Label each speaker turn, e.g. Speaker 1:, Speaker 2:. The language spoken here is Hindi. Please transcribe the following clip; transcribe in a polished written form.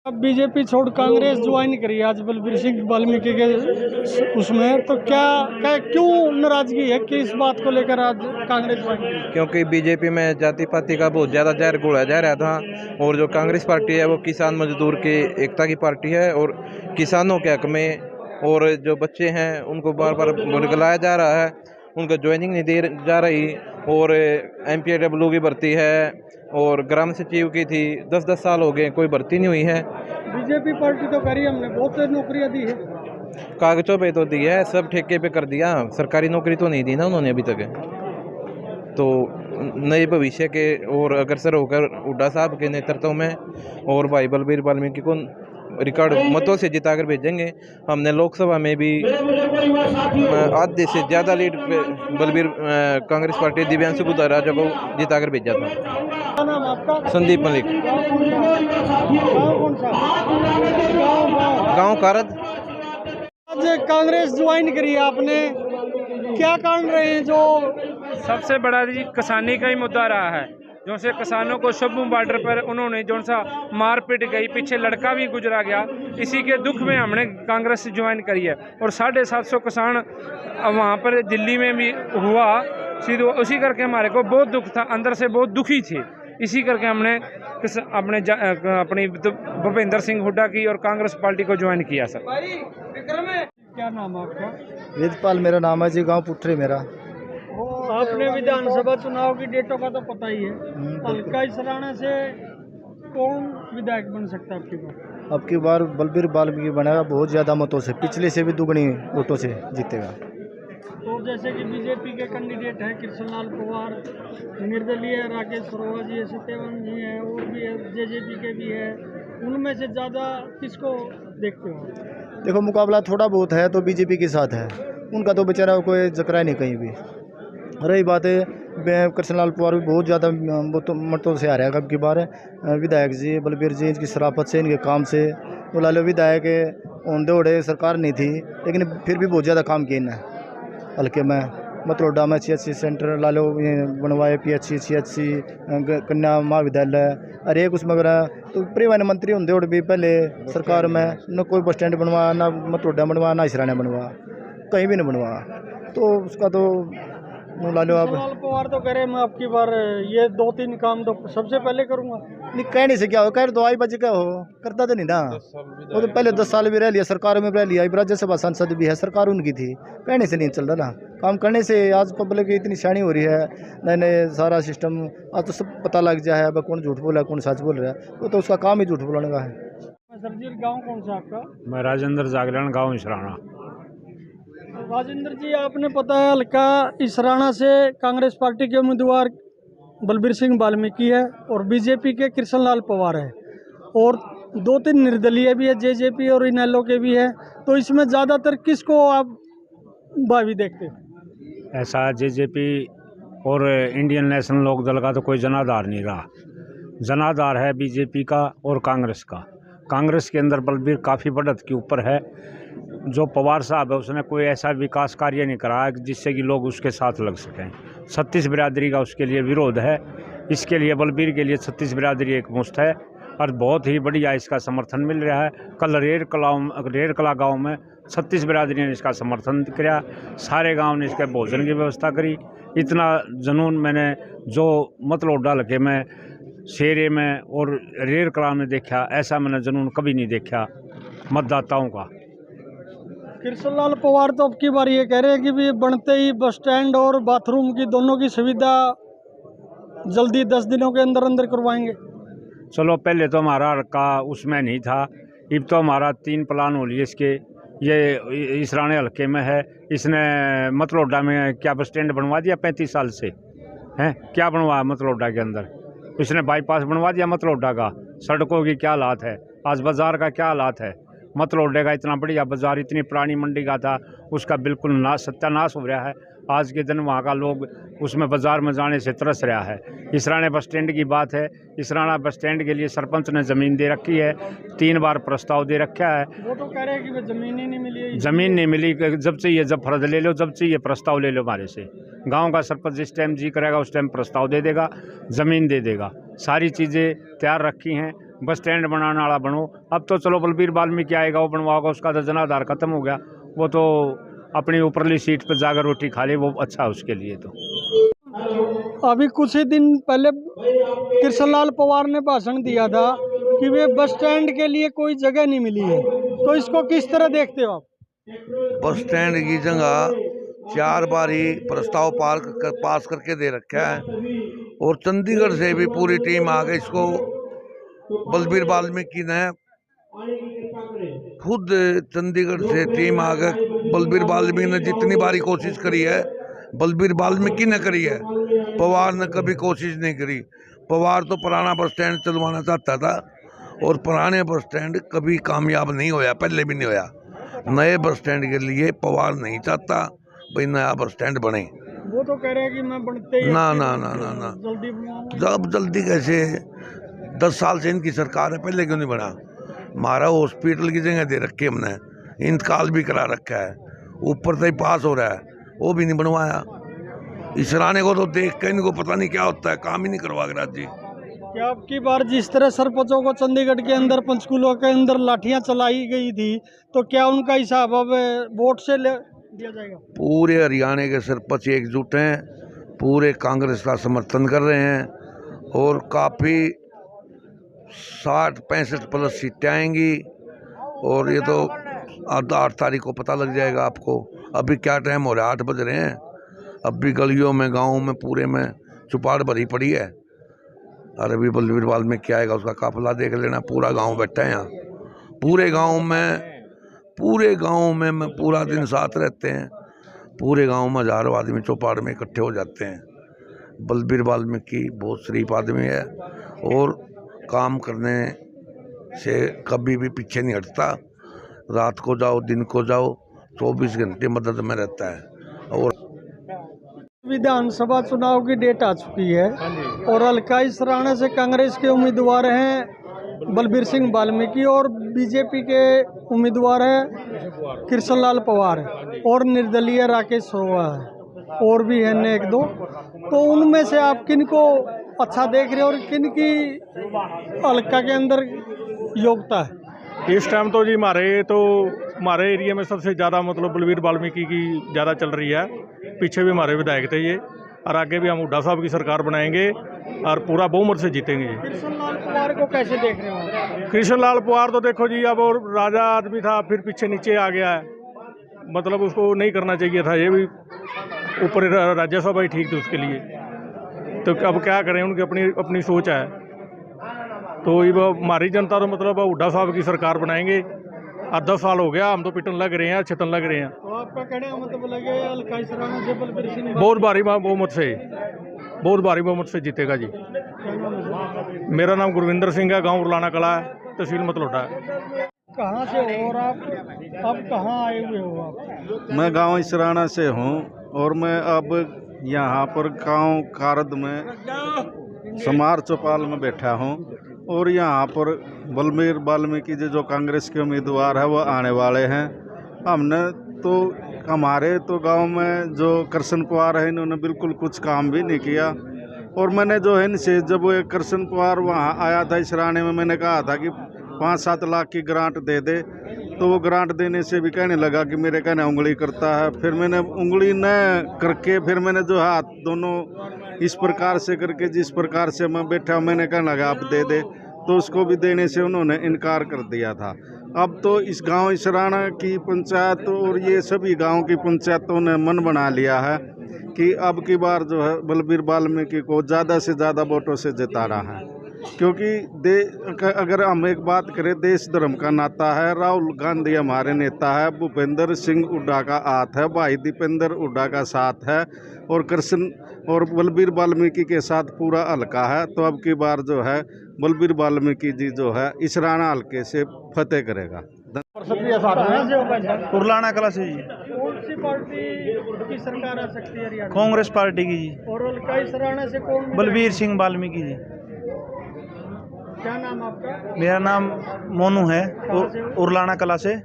Speaker 1: अब बीजेपी छोड़ कांग्रेस ज्वाइन करी आज बलबीर सिंह वाल्मीकि के उसमें, तो क्या क्या क्यों नाराजगी है कि इस बात को लेकर आज कांग्रेस ज्वाइन की?
Speaker 2: क्योंकि बीजेपी में जाति पाति का बहुत ज़्यादा जहर घोला जा रहा था और जो कांग्रेस पार्टी है वो किसान मजदूर की एकता की पार्टी है और किसानों के हक में, और जो बच्चे हैं उनको बार बार बुलगलाया जा रहा है, उनको ज्वाइनिंग नहीं दी जा रही। और MPW की भर्ती है और ग्राम सचिव की थी, 10-10 साल हो गए कोई भर्ती नहीं हुई है।
Speaker 1: बीजेपी पार्टी तो करी, हमने बहुत नौकरियां दी है,
Speaker 2: कागजों पे तो दी है, सब ठेके पे कर दिया, सरकारी नौकरी तो नहीं दी ना उन्होंने अभी तक। तो नए भविष्य के और अग्रसर होकर हुड्डा साहब के नेतृत्व में और भाई बलबीर वाल्मीकि को रिकॉर्ड मतों से जिताकर भेजेंगे। हमने लोकसभा में भी आधे से ज़्यादा लीड बलबीर कांग्रेस पार्टी दिव्यांशु राजा को जिताकर भेजा था।
Speaker 1: क्या नाम आपका?
Speaker 2: संदीप मलिक,
Speaker 1: गाँव कौन सा?
Speaker 2: गांव कारद।
Speaker 1: आज कांग्रेस ज्वाइन करी आपने, क्या कारण रहे हैं? जो
Speaker 3: सबसे बड़ा जी किसानी का ही मुद्दा रहा है, जो से किसानों को शंभू बॉर्डर पर उन्होंने जो सा मारपीट गई, पीछे लड़का भी गुजरा गया, इसी के दुख में हमने कांग्रेस ज्वाइन करी है। और 750 किसान वहाँ पर दिल्ली में भी हुआ, सीधे उसी करके हमारे को बहुत दुख था, अंदर से बहुत दुखी थे। इसी करके हमने अपनी भूपेंद्र सिंह हुड्डा की और कांग्रेस पार्टी को ज्वाइन किया। सर
Speaker 1: क्या नाम है आपका?
Speaker 4: वेदपाल मेरा नाम है जी, गांव पुट्ठरे मेरा।
Speaker 1: आपने विधानसभा चुनाव की डेटों का तो पता ही है, हल्का इसराना से कौन विधायक बन सकता है आपकी बार?
Speaker 4: अब की बार बलबीर वाल्मीकि बनेगा, बहुत ज़्यादा मतों से, पिछले से भी दुगनी वोटों से जीतेगा।
Speaker 1: तो जैसे कि बीजेपी के कैंडिडेट हैं कृष्णलाल पवार, निर्दलीय राकेश सरोवा जी है, सत्यवान जी हैं, और भी है, JJP के भी है, उनमें से ज़्यादा किसको देखते हो?
Speaker 4: देखो मुकाबला थोड़ा बहुत है तो बीजेपी के साथ है, उनका तो बेचारा कोई जकरा नहीं कहीं भी। रही बात है कृष्णलाल पवार भी बहुत ज़्यादा मतों से आ रहा है अब की बार। विधायक जी बलबीर जी इनकी शराफत से, इनके काम से, तो लालो विधायक औंधे ओढ़े सरकार नहीं थी लेकिन फिर भी बहुत ज़्यादा काम किए इन्हें हल्के में। मतलोडा में CHC सेंटर लालो बनवाए, PHC CHC कन्या महाविद्यालय, अरे एक उसमें अगर तो परिवहन मंत्री होंगे और भी पहले सरकार में न कोई बस स्टैंड बनवा, ना मतलोडा बनवा, ना इसराना बनवा, कहीं भी नहीं बनवा। तो उसका तो ला लो। अब
Speaker 1: कृष्णलाल पवार तो करे मैं आपकी बार ये 2-3 काम तो सबसे पहले करूँगा।
Speaker 4: नहीं कहने से क्या हो, कह दवाई बज का हो, करता तो नहीं ना। वो तो पहले 10 साल भी रह लिया, सरकार में रह लिया, राज्यसभा सांसद भी है, सरकार उनकी थी, कहने से नहीं चल रहा ना, काम करने से। आज पब्लिक इतनी शानी हो रही है, नए नए सारा सिस्टम आज तो सब पता लग जाए है, कौन झूठ बोला है कौन सच बोल रहा है, वो तो उसका काम ही झूठ बोलने का है।
Speaker 1: सर जी गाँव कौन सा आपका?
Speaker 3: मैं राजेंद्र जागरण, गाँव इसराना।
Speaker 1: राजेंद्र जी, आपने पता है हल्का इसराना से कांग्रेस पार्टी के उम्मीदवार बलबीर सिंह वाल्मीकि है और बीजेपी के कृष्णलाल पवार है, और 2-3 निर्दलीय भी है, JJP और इनेलो के भी है, तो इसमें ज़्यादातर किसको आप भावी देखते हैं?
Speaker 3: ऐसा JJP और इंडियन नेशनल लोक दल का तो कोई जनाधार नहीं रहा, जनाधार है बीजेपी का और कांग्रेस का। कांग्रेस के अंदर बलबीर काफ़ी बढ़त के ऊपर है। जो पवार साहब है उसने कोई ऐसा विकास कार्य नहीं करा जिससे कि लोग उसके साथ लग सकें। 36 बिरादरी का उसके लिए विरोध है, इसके लिए बलबीर के लिए 36 बिरादरी एक मुश्त है और बहुत ही बढ़िया इसका समर्थन मिल रहा है। कल रेर कला गाँव में 36 बिरादरी ने इसका समर्थन किया, सारे गांव ने इसके भोजन की व्यवस्था करी। इतना जुनून मैंने जो मतलोडा हल्के में, शेरे में और रेर कला में देखा, ऐसा मैंने जुनून कभी नहीं देखा मतदाताओं का।
Speaker 1: कृष्णलाल पवार तो अब की बार ये कह रहे हैं कि भी बनते ही बस स्टैंड और बाथरूम की दोनों की सुविधा जल्दी 10 दिनों के अंदर अंदर करवाएंगे।
Speaker 3: चलो पहले तो हमारा का उसमें नहीं था, अब तो हमारा 3 प्लान हो लिए इसके। ये इसराने हल्के में है, इसने मतलोडा में क्या बस स्टैंड बनवा दिया 35 साल से हैं, क्या बनवाया मतलोडा के अंदर? इसने बाईपास बनवा दिया मतलोडा का। सड़कों की क्या हालात है, आज बाज़ार का क्या हालात है। मतलोडे का इतना बढ़िया बाज़ार, इतनी पुरानी मंडी का था, उसका बिल्कुल सत्यानाश हो रहा है। आज के दिन वहाँ का लोग उसमें बाज़ार में जाने से तरस रहा है। इसराना बस स्टैंड की बात है, इसराना बस स्टैंड के लिए सरपंच ने ज़मीन दे रखी है, 3 बार प्रस्ताव दे रखा है।
Speaker 1: वो तो कह रहे हैं कि ज़मीन ही नहीं मिली।
Speaker 3: ज़मीन नहीं मिली, जब चाहिए जब फर्ज ले लो, जब चाहिए प्रस्ताव ले लो हमारे से। गांव का सरपंच जिस टाइम जी करेगा उस टाइम प्रस्ताव दे देगा, ज़मीन दे देगा, सारी चीज़ें तैयार रखी हैं। बस स्टैंड बनाने वाला बनो। अब तो चलो बलबीर वाल्मीकि आएगा, वो बनवाओगा, उसका तो जनाधार खत्म हो गया, वो तो अपनी ऊपरली सीट पर जाकर रोटी खा ले, वो अच्छा उसके लिए। तो
Speaker 1: अभी कुछ ही दिन पहले कृष्णलाल पवार ने भाषण दिया था कि वे बस स्टैंड के लिए कोई जगह नहीं मिली है, तो इसको किस तरह देखते हो आप?
Speaker 5: बस स्टैंड की जगह 4 बार ही प्रस्ताव पास करके दे रखा है, और चंडीगढ़ से भी पूरी टीम आ गई। इसको बलबीर वाल्मीकि ने खुद चंडीगढ़ से टीम आ गए। बलबीर वाल्मीकि ने जितनी बारी कोशिश करी है, बलबीर वाल्मीकि ने करी है, पवार ने कभी कोशिश नहीं करी। पवार तो पुराना बस स्टैंड चलवाना चाहता था, और पुराने बस स्टैंड कभी कामयाब नहीं होया, पहले भी नहीं होया। नए बस स्टैंड के लिए पवार नहीं चाहता भाई नया बस स्टैंड बने।
Speaker 1: वो तो कह रहे हैं कि मैं बनते ही
Speaker 5: ना ना ना ना ना
Speaker 1: जल्दी बनाऊंगा।
Speaker 5: जब जल्दी कैसे, 10 साल से इनकी सरकार है, पहले क्यों नहीं बना? हमारा हॉस्पिटल की जगह दे रखी हमने, इंतकाल भी करा रखा है, ऊपर से ही पास हो रहा है, वो भी नहीं बनवाया। इस राणे को तो देख के इनको पता नहीं क्या होता है, काम ही नहीं करवा के राजी।
Speaker 1: क्या आपकी बार जिस तरह सरपंचों को चंडीगढ़ के अंदर, पंचकूला के अंदर लाठियां चलाई गई थी, तो क्या उनका हिसाब अब वोट से दिया जाएगा?
Speaker 5: पूरे हरियाणा के सरपंच एकजुट हैं, पूरे कांग्रेस का समर्थन कर रहे हैं, और काफ़ी 60-65 प्लस सीटें आएंगी। और ये तो 8 तारीख को पता लग जाएगा आपको। अभी क्या टाइम हो रहा है, 8 बज रहे हैं, अब भी गलियों में, गाँव में, पूरे में चुपाड़ भरी पड़ी है। और अभी बलबीर वाल्मीकि आएगा, उसका काफिला देख लेना, पूरा गांव बैठा है यहाँ। पूरे गांव में मैं पूरा दिन साथ रहते हैं, पूरे गांव में हजारों आदमी चौपाड़ में इकट्ठे हो जाते हैं। बलबीर वाल्मीकि बहुत शरीफ आदमी है, और काम करने से कभी भी पीछे नहीं हटता। रात को जाओ, दिन को जाओ, 24 घंटे मदद में रहता है। और
Speaker 1: विधानसभा चुनाव की डेट आ चुकी है, और अलकाई सराणा से कांग्रेस के उम्मीदवार हैं बलबीर सिंह वाल्मीकि, और बीजेपी के उम्मीदवार हैं कृष्णलाल पवार, और निर्दलीय राकेश सोवा है, और भी हैं एक दो। तो उनमें से आप किन को अच्छा देख रहे हो, और किन की अलका के अंदर योग्यता है?
Speaker 6: इस टाइम तो जी हमारे एरिया में सबसे ज़्यादा मतलब बलबीर वाल्मीकि की ज़्यादा चल रही है। पीछे भी हमारे विधायक थे ये, और आगे भी हम हुड्डा साहब की सरकार बनाएंगे, और पूरा बहुमत से जीतेंगे जी।
Speaker 1: कृष्णलाल पवार को कैसे देख रहे हो?
Speaker 6: कृष्णलाल पवार तो देखो जी, अब और राजा आदमी था, फिर पीछे नीचे आ गया है, मतलब उसको नहीं करना चाहिए था। ये भी ऊपर राज्यसभा ही ठीक थी उसके लिए, तो अब क्या करें, उनकी अपनी सोच है। तो ये हमारी जनता तो मतलब हुड्डा साहब की सरकार बनाएंगे। 10 साल हो गया, हम तो पिटन लग रहे हैं, छितन लग रहे हैं।
Speaker 1: तो आपका कहने का मतलब लगे अलकाई सराणा से बलबीर सिंह
Speaker 6: बहुत भारी बहुमत से जीतेगा जी। मेरा नाम गुरविंदर सिंह है, गांव उरलाना कला है, तहसील मतलोटा है।
Speaker 1: कहाँ से हो और आप कहाँ आए हुए हो? आप?
Speaker 7: मैं गांव इसराना से हूं, और मैं अब यहां पर गांव कारद में समार चौपाल में बैठा हूं, और यहाँ पर बलबीर वाल्मीकि जी जो कांग्रेस के उम्मीदवार है वो आने वाले हैं। हमारे तो गांव में जो कृष्ण पवार है, इन्होंने बिल्कुल कुछ काम भी नहीं किया। और मैंने जो है इनसे, जब वो कृष्ण पवार वहाँ आया था इसराने में, मैंने कहा था कि 5-7 लाख की ग्रांट दे दे, तो वो ग्रांट देने से भी कहने लगा कि मेरे कहने उंगली करता है। फिर मैंने उंगली न करके, फिर मैंने जो हाथ दोनों इस प्रकार से करके, जिस प्रकार से मैं बैठा, मैंने कहने लगा आप दे दे, तो उसको भी देने से उन्होंने इनकार कर दिया था। अब तो इस गांव इसराना की पंचायत और ये सभी गांव की पंचायतों ने मन बना लिया है कि अब की बार जो है बलबीर वाल्मीकि को ज़्यादा से ज़्यादा वोटों से जिताना है। क्योंकि अगर हम एक बात करें, देश धर्म का नाता है। राहुल गांधी हमारे नेता है, भूपेंद्र सिंह हुड्डा का हाथ है, भाई दीपेंद्र हुड्डा का साथ है, और कृष्ण और बलबीर वाल्मीकि के साथ पूरा हल्का है। तो अब की बार जो है बलबीर वाल्मीकि जी जो है इसराना हल्के से फतेह करेगा।
Speaker 8: उरलाना कला से जी।
Speaker 1: कौन सी पार्टी की सरकार आ सकती है हरियाणा?
Speaker 8: कांग्रेस पार्टी की जी।
Speaker 1: और अलकाई सराणा से कौन?
Speaker 8: बलबीर सिंह वाल्मीकि जी।
Speaker 1: क्या नाम आपका?
Speaker 8: मेरा नाम मोनू है, उरलाना कला से।